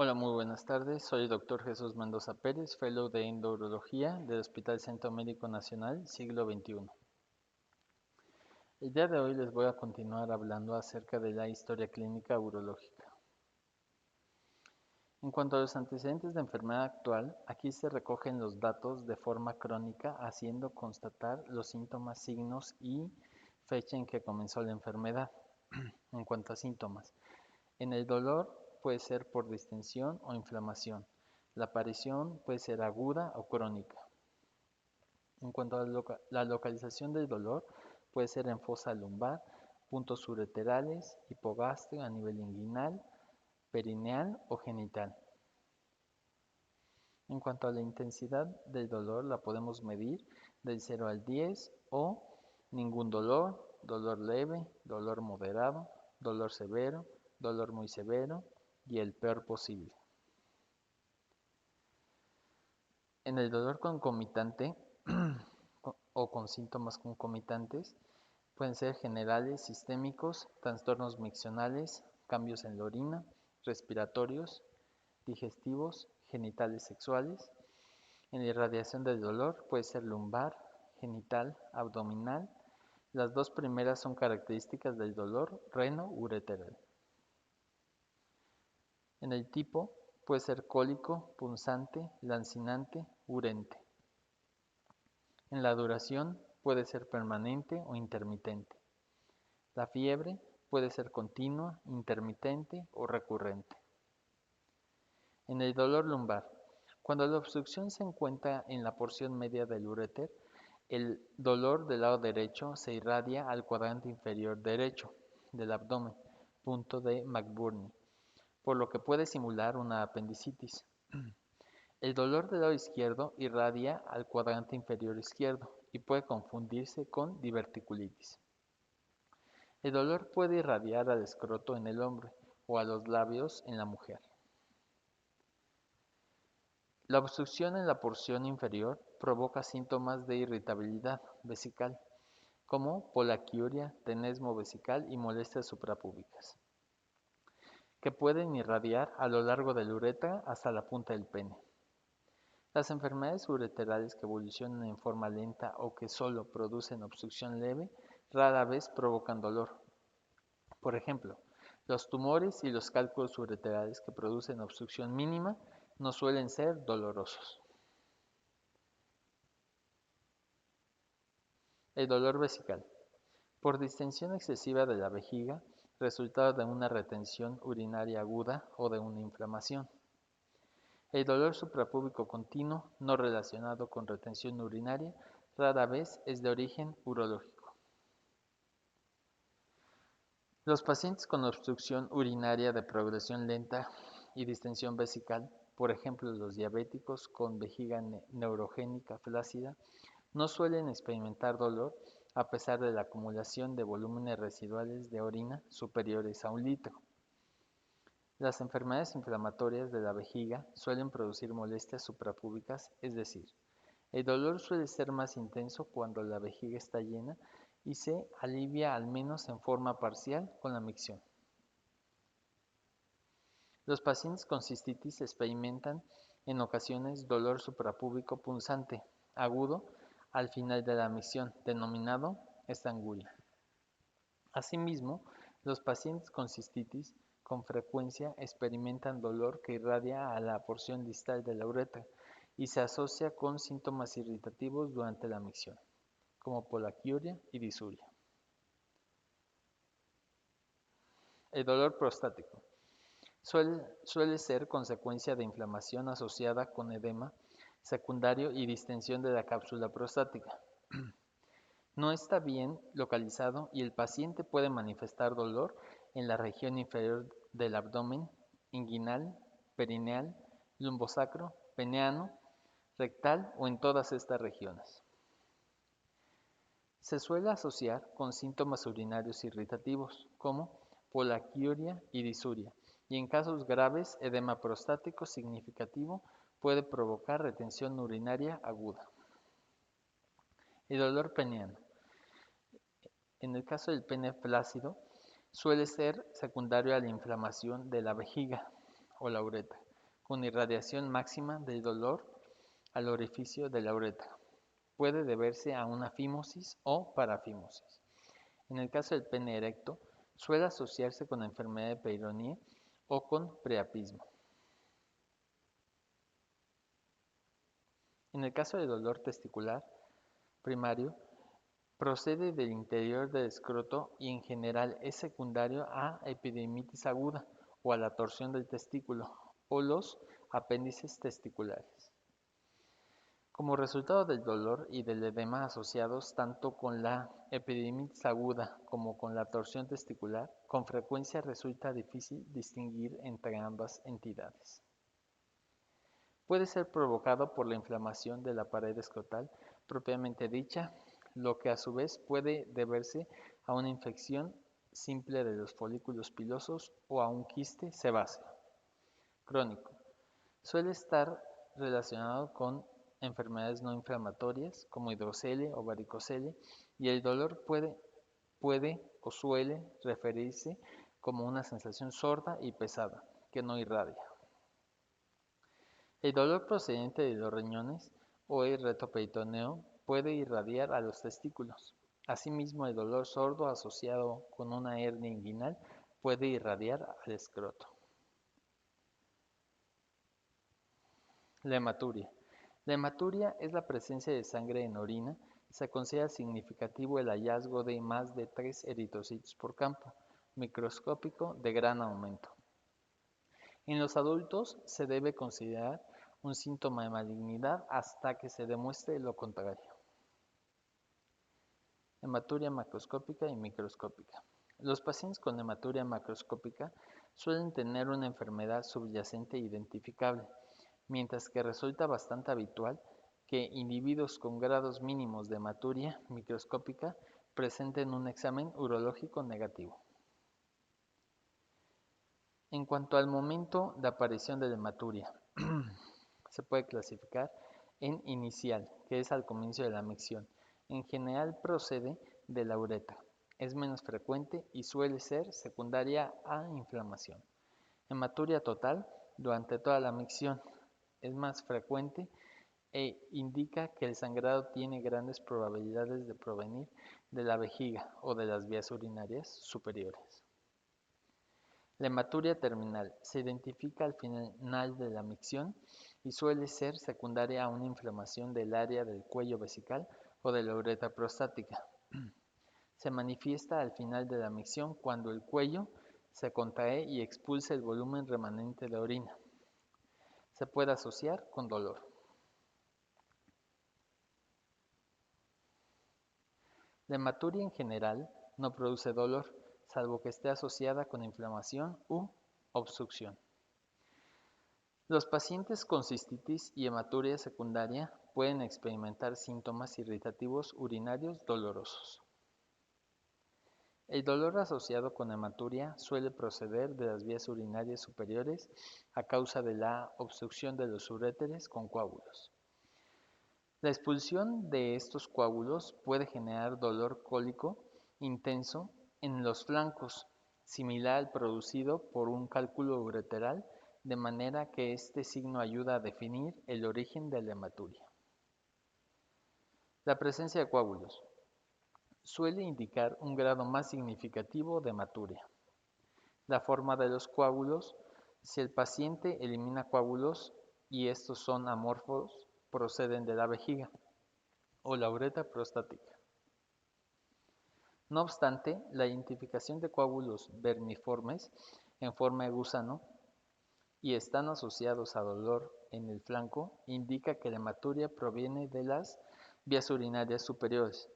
Hola, muy buenas tardes. Soy el doctor Jesús Mendoza Pérez, Fellow de Endourología del Hospital Centro Médico Nacional, siglo XXI. El día de hoy les voy a continuar hablando acerca de la historia clínica urológica. En cuanto a los antecedentes de enfermedad actual, aquí se recogen los datos de forma crónica, haciendo constatar los síntomas, signos y fecha en que comenzó la enfermedad. En cuanto a síntomas, en el dolor puede ser por distensión o inflamación. La aparición puede ser aguda o crónica. En cuanto a la localización del dolor, puede ser en fosa lumbar, puntos ureterales, hipogastrio a nivel inguinal, perineal o genital. En cuanto a la intensidad del dolor, la podemos medir del 0 al 10 o ningún dolor, dolor leve, dolor moderado, dolor severo, dolor muy severo y el peor posible. En el dolor concomitante o con síntomas concomitantes pueden ser generales, sistémicos, trastornos miccionales, cambios en la orina, respiratorios, digestivos, genitales sexuales. En la irradiación del dolor puede ser lumbar, genital, abdominal. Las dos primeras son características del dolor reno-ureteral. En el tipo puede ser cólico, punzante, lancinante, urente. En la duración puede ser permanente o intermitente. La fiebre puede ser continua, intermitente o recurrente. En el dolor lumbar, cuando la obstrucción se encuentra en la porción media del uréter, el dolor del lado derecho se irradia al cuadrante inferior derecho del abdomen, punto de McBurney, por lo que puede simular una apendicitis. El dolor del lado izquierdo irradia al cuadrante inferior izquierdo y puede confundirse con diverticulitis. El dolor puede irradiar al escroto en el hombre o a los labios en la mujer. La obstrucción en la porción inferior provoca síntomas de irritabilidad vesical, como polaquiuria, tenesmo vesical y molestias suprapúbicas, que pueden irradiar a lo largo del uretra hasta la punta del pene. Las enfermedades ureterales que evolucionan en forma lenta o que solo producen obstrucción leve, rara vez provocan dolor. Por ejemplo, los tumores y los cálculos ureterales que producen obstrucción mínima no suelen ser dolorosos. El dolor vesical. Por distensión excesiva de la vejiga, resultado de una retención urinaria aguda o de una inflamación. El dolor suprapúbico continuo, no relacionado con retención urinaria, rara vez es de origen urológico. Los pacientes con obstrucción urinaria de progresión lenta y distensión vesical, por ejemplo los diabéticos con vejiga neurogénica flácida, no suelen experimentar dolor a pesar de la acumulación de volúmenes residuales de orina superiores a 1 litro. Las enfermedades inflamatorias de la vejiga suelen producir molestias suprapúbicas, es decir, el dolor suele ser más intenso cuando la vejiga está llena y se alivia al menos en forma parcial con la micción. Los pacientes con cistitis experimentan en ocasiones dolor suprapúbico punzante, agudo, al final de la micción, denominado estanguria. Asimismo, los pacientes con cistitis con frecuencia experimentan dolor que irradia a la porción distal de la uretra y se asocia con síntomas irritativos durante la micción, como polaquiuria y disuria. El dolor prostático suele ser consecuencia de inflamación asociada con edema secundario y distensión de la cápsula prostática. No está bien localizado y el paciente puede manifestar dolor en la región inferior del abdomen, inguinal, perineal, lumbosacro, peneano, rectal o en todas estas regiones. Se suele asociar con síntomas urinarios irritativos como polaquiuria y disuria, y en casos graves edema prostático significativo puede provocar retención urinaria aguda. El dolor peniano. En el caso del pene flácido, suele ser secundario a la inflamación de la vejiga o la uretra, con irradiación máxima del dolor al orificio de la uretra. Puede deberse a una fimosis o parafimosis. En el caso del pene erecto, suele asociarse con enfermedad de Peyronie o con priapismo. En el caso del dolor testicular primario, procede del interior del escroto y en general es secundario a epididimitis aguda o a la torsión del testículo o los apéndices testiculares. Como resultado del dolor y del edema asociados tanto con la epididimitis aguda como con la torsión testicular, con frecuencia resulta difícil distinguir entre ambas entidades. Puede ser provocado por la inflamación de la pared escrotal propiamente dicha, lo que a su vez puede deberse a una infección simple de los folículos pilosos o a un quiste sebáceo crónico. Suele estar relacionado con enfermedades no inflamatorias como hidrocele o varicocele y el dolor puede o suele referirse como una sensación sorda y pesada que no irradia. El dolor procedente de los riñones o el retroperitoneo puede irradiar a los testículos. Asimismo, el dolor sordo asociado con una hernia inguinal puede irradiar al escroto. La hematuria. La hematuria es la presencia de sangre en orina. Se considera significativo el hallazgo de más de 3 eritrocitos por campo microscópico de gran aumento. En los adultos se debe considerar un síntoma de malignidad hasta que se demuestre lo contrario. Hematuria macroscópica y microscópica. Los pacientes con hematuria macroscópica suelen tener una enfermedad subyacente identificable, mientras que resulta bastante habitual que individuos con grados mínimos de hematuria microscópica presenten un examen urológico negativo. En cuanto al momento de aparición de la hematuria, se puede clasificar en inicial, que es al comienzo de la micción. En general procede de la uretra. Es menos frecuente y suele ser secundaria a inflamación. Hematuria total durante toda la micción. Es más frecuente e indica que el sangrado tiene grandes probabilidades de provenir de la vejiga o de las vías urinarias superiores. La hematuria terminal se identifica al final de la micción y suele ser secundaria a una inflamación del área del cuello vesical o de la uretra prostática. Se manifiesta al final de la micción cuando el cuello se contrae y expulsa el volumen remanente de orina. Se puede asociar con dolor. La hematuria en general no produce dolor, salvo que esté asociada con inflamación u obstrucción. Los pacientes con cistitis y hematuria secundaria pueden experimentar síntomas irritativos urinarios dolorosos. El dolor asociado con hematuria suele proceder de las vías urinarias superiores a causa de la obstrucción de los uréteres con coágulos. La expulsión de estos coágulos puede generar dolor cólico intenso en los flancos, similar al producido por un cálculo ureteral, de manera que este signo ayuda a definir el origen de la hematuria. La presencia de coágulos suele indicar un grado más significativo de hematuria. La forma de los coágulos, si el paciente elimina coágulos y estos son amorfos, proceden de la vejiga o la uretra prostática. No obstante, la identificación de coágulos vermiformes en forma de gusano y están asociados a dolor en el flanco indica que la hematuria proviene de las vías urinarias superiores.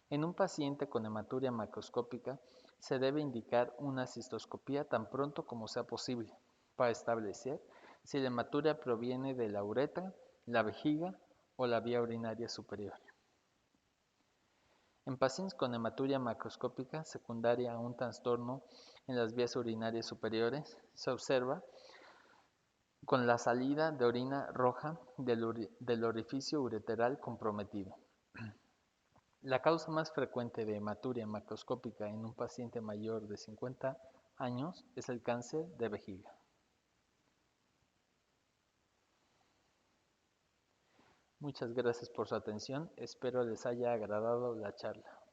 En un paciente con hematuria macroscópica se debe indicar una cistoscopía tan pronto como sea posible para establecer si la hematuria proviene de la uretra, la vejiga o la vía urinaria superior. En pacientes con hematuria macroscópica secundaria a un trastorno en las vías urinarias superiores, se observa con la salida de orina roja del orificio ureteral comprometido. La causa más frecuente de hematuria macroscópica en un paciente mayor de 50 años es el cáncer de vejiga. Muchas gracias por su atención. Espero les haya agradado la charla.